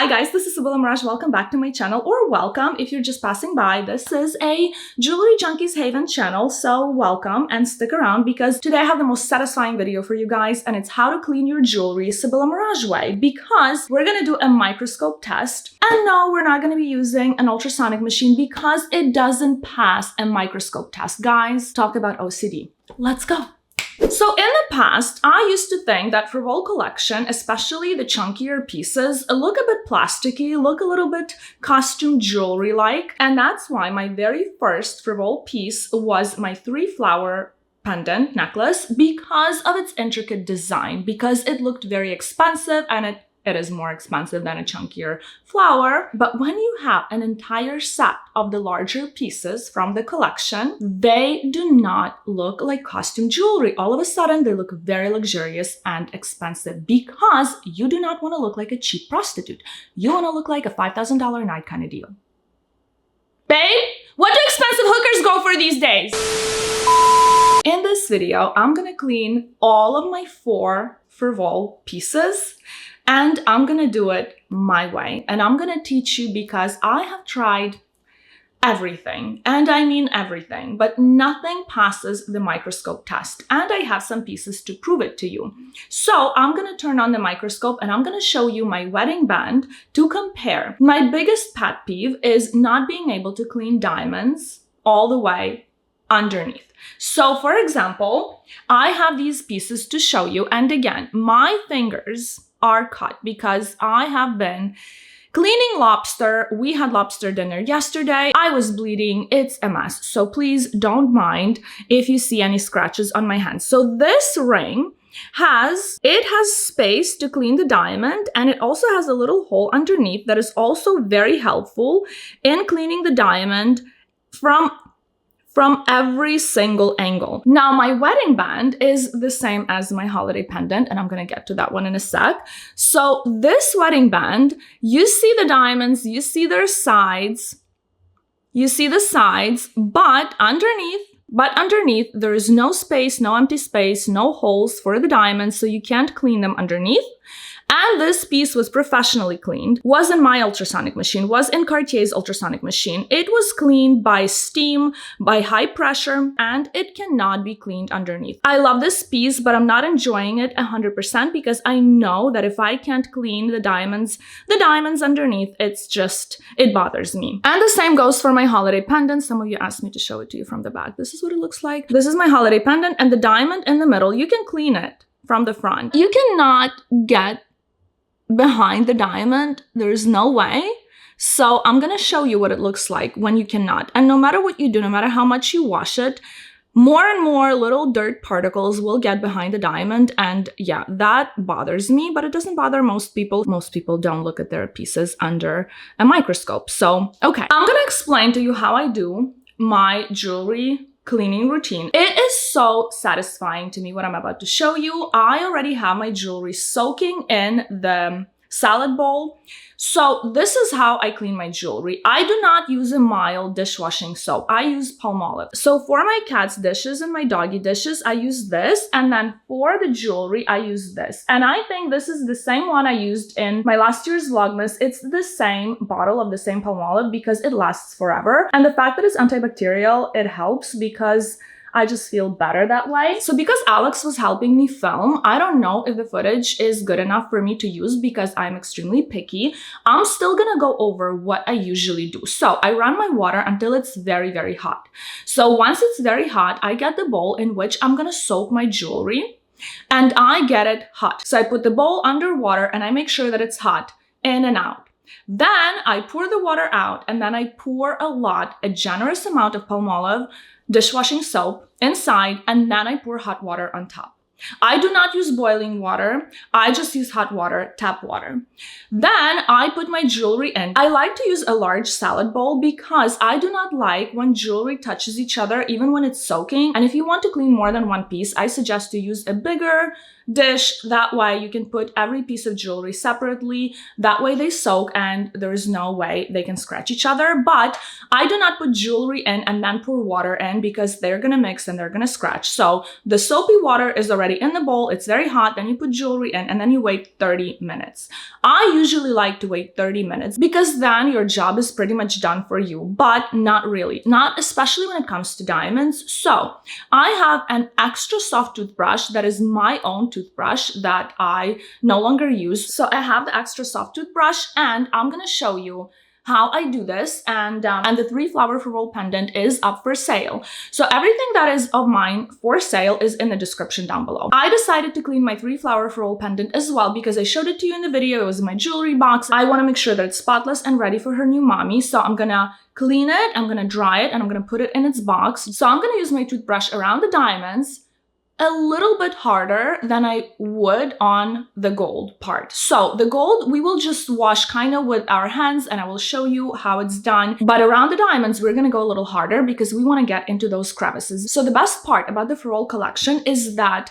Hi guys, this is Vlogmas. Welcome back to my channel, or welcome if you're just passing by. This is a Jewelry Junkies Haven channel, so welcome and stick around because today I have the most satisfying video for you guys, and it's how to clean your jewelry Sibylla Mirage way, because we're gonna do a microscope test. And no, we're not gonna be using an ultrasonic machine because it doesn't pass a microscope test. Guys, talk about OCD. Let's go. So in the past, I used to think that Frivole collection, especially the chunkier pieces, look a bit plasticky, look a little bit costume jewelry-like. And that's why my very first Frivole piece was my 3-flower pendant necklace, because of its intricate design, because it looked very expensive, and it is more expensive than a chunkier flower. But when you have an entire set of the larger pieces from the collection, they do not look like costume jewelry. All of a sudden, they look very luxurious and expensive because you do not want to look like a cheap prostitute. You want to look like a $5,000 night kind of deal. Babe, what do expensive hookers go for these days? In this video, I'm gonna clean all of my 4 Frivole pieces, and I'm gonna do it my way. And I'm gonna teach you because I have tried everything, and I mean everything, but nothing passes the microscope test. And I have some pieces to prove it to you. So I'm gonna turn on the microscope and I'm gonna show you my wedding band to compare. My biggest pet peeve is not being able to clean diamonds all the way underneath. So for example, I have these pieces to show you, and again, my fingers are cut because I have been cleaning lobster. We had lobster dinner yesterday. I was bleeding. It's a mess. So please don't mind if you see any scratches on my hands. So this ring has space to clean the diamond, and it also has a little hole underneath that is also very helpful in cleaning the diamond from every single angle. Now, my wedding band is the same as my holiday pendant, and I'm gonna get to that one in a sec. So this wedding band, you see the diamonds, you see their sides, you see the sides, but underneath there is no space, no empty space, no holes for the diamonds, so you can't clean them underneath. And this piece was professionally cleaned, was in my ultrasonic machine, was in Cartier's ultrasonic machine. It was cleaned by steam, by high pressure, and it cannot be cleaned underneath. I love this piece, but I'm not enjoying it 100% because I know that if I can't clean the diamonds underneath, it bothers me. And the same goes for my holiday pendant. Some of you asked me to show it to you from the back. This is what it looks like. This is my holiday pendant, and the diamond in the middle, you can clean it from the front. You cannot get behind the diamond. There's no way. So I'm gonna show you what it looks like when you cannot. And no matter what you do, no matter how much you wash it, more and more little dirt particles will get behind the diamond. And yeah, that bothers me, but it doesn't bother most people. Most people don't look at their pieces under a microscope. So, okay, I'm gonna explain to you how I do my jewelry cleaning routine. It is so satisfying to me what I'm about to show you. I already have my jewelry soaking in the salad bowl. So this is how I clean my jewelry. I do not use a mild dishwashing soap. I use Palmolive. So for my cat's dishes and my doggy dishes, I use this. And then for the jewelry, I use this. And I think this is the same one I used in my last year's Vlogmas. It's the same bottle of the same Palmolive because it lasts forever. And the fact that it's antibacterial, it helps because I just feel better that way. So because Alex was helping me film, I don't know if the footage is good enough for me to use because I'm extremely picky. I'm still gonna go over what I usually do. So I run my water until it's very, very hot. So once it's very hot, I get the bowl in which I'm gonna soak my jewelry, and I get it hot. So I put the bowl under water and I make sure that it's hot in and out. Then I pour the water out, and then I pour a generous amount of Palmolive dishwashing soap inside, and then I pour hot water on top. I do not use boiling water. I just use hot water, tap water. Then I put my jewelry in. I like to use a large salad bowl because I do not like when jewelry touches each other, even when it's soaking. And if you want to clean more than one piece, I suggest to use a bigger dish. That way you can put every piece of jewelry separately. That way they soak and there is no way they can scratch each other. But I do not put jewelry in and then pour water in because they're gonna mix and they're gonna scratch. So the soapy water is already in the bowl. It's very hot. Then you put jewelry in and then you wait 30 minutes. I usually like to wait 30 minutes because then your job is pretty much done for you, but not really. Not especially when it comes to diamonds. So I have an extra soft toothbrush that is my own toothbrush that I no longer use. So I have the extra soft toothbrush and I'm gonna show you how I do this, and the 3-flower Frivole pendant is up for sale. So everything that is of mine for sale is in the description down below. I decided to clean my 3-flower Frivole pendant as well because I showed it to you in the video. It was in my jewelry box. I want to make sure that it's spotless and ready for her new mommy. So I'm gonna clean it, I'm gonna dry it, and I'm gonna put it in its box. So I'm gonna use my toothbrush around the diamonds a little bit harder than I would on the gold part. So the gold, we will just wash kind of with our hands and I will show you how it's done. But around the diamonds, we're gonna go a little harder because we wanna get into those crevices. So the best part about the Frivole collection is that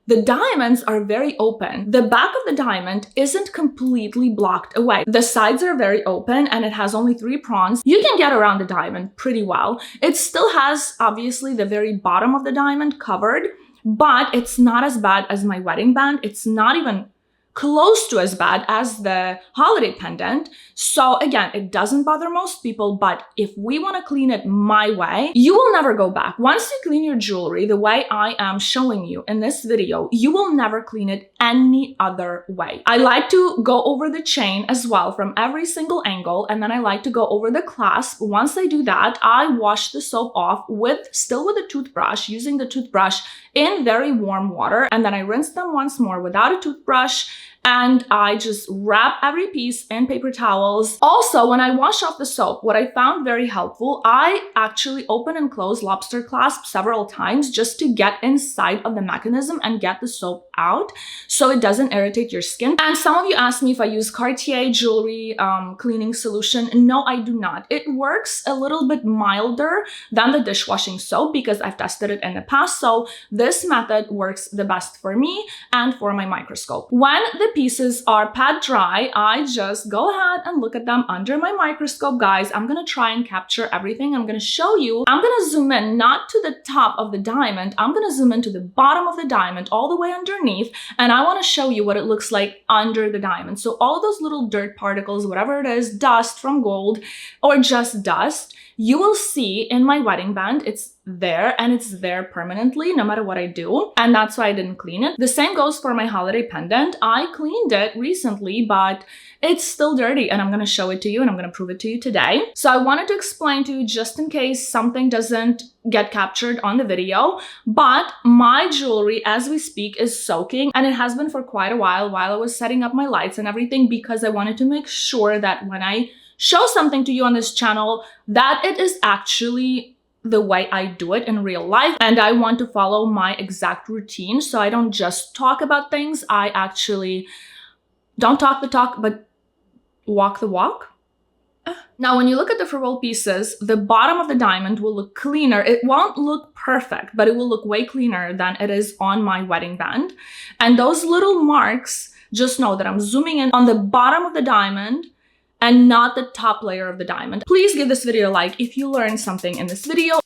the diamonds are very open. The back of the diamond isn't completely blocked away. The sides are very open and it has only 3 prongs. You can get around the diamond pretty well. It still has, obviously, the very bottom of the diamond covered, but it's not as bad as my wedding band. It's not even close to as bad as the holiday pendant. So again, it doesn't bother most people, but if we want to clean it my way, you will never go back. Once you clean your jewelry the way I am showing you in this video, you will never clean it any other way. I like to go over the chain as well from every single angle, and then I like to go over the clasp. Once I do that, I wash the soap off still with a toothbrush, using the toothbrush in very warm water, and then I rinse them once more without a toothbrush, and I just wrap every piece in paper towels. Also, when I wash off the soap, what I found very helpful, I actually open and close lobster clasp several times just to get inside of the mechanism and get the soap out so it doesn't irritate your skin. And some of you asked me if I use Cartier jewelry cleaning solution. No, I do not. It works a little bit milder than the dishwashing soap because I've tested it in the past. So this method works the best for me and for my microscope. When the pieces are pad dry, I just go ahead and look at them under my microscope. Guys, I'm gonna try and capture everything. I'm gonna show you. I'm gonna zoom in not to the top of the diamond. I'm gonna zoom into the bottom of the diamond all the way underneath, and I want to show you what it looks like under the diamond. So all those little dirt particles, whatever it is, dust from gold or just dust, you will see in my wedding band, it's there and it's there permanently no matter what I do, and that's why I didn't clean it. The same goes for my holiday pendant. I cleaned it recently, but it's still dirty, and I'm going to show it to you and I'm going to prove it to you today. So I wanted to explain to you just in case something doesn't get captured on the video, but my jewelry as we speak is soaking, and it has been for quite a while I was setting up my lights and everything, because I wanted to make sure that when I show something to you on this channel that it is actually the way I do it in real life, and I want to follow my exact routine. So I don't just talk about things, I actually don't talk the talk but walk the walk. Now, when you look at the Frivole pieces, the bottom of the diamond will look cleaner. It won't look perfect, but it will look way cleaner than it is on my wedding band. And those little marks, just know that I'm zooming in on the bottom of the diamond and not the top layer of the diamond. Please give this video a like if you learned something in this video.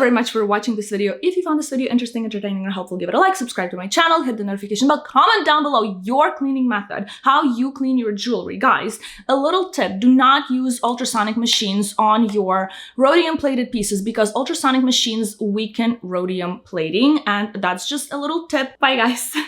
very much for watching this video. If you found this video interesting, entertaining, or helpful, give it a like, subscribe to my channel, hit the notification bell, comment down below your cleaning method, how you clean your jewelry. Guys, a little tip, do not use ultrasonic machines on your rhodium plated pieces because ultrasonic machines weaken rhodium plating, and that's just a little tip. Bye guys.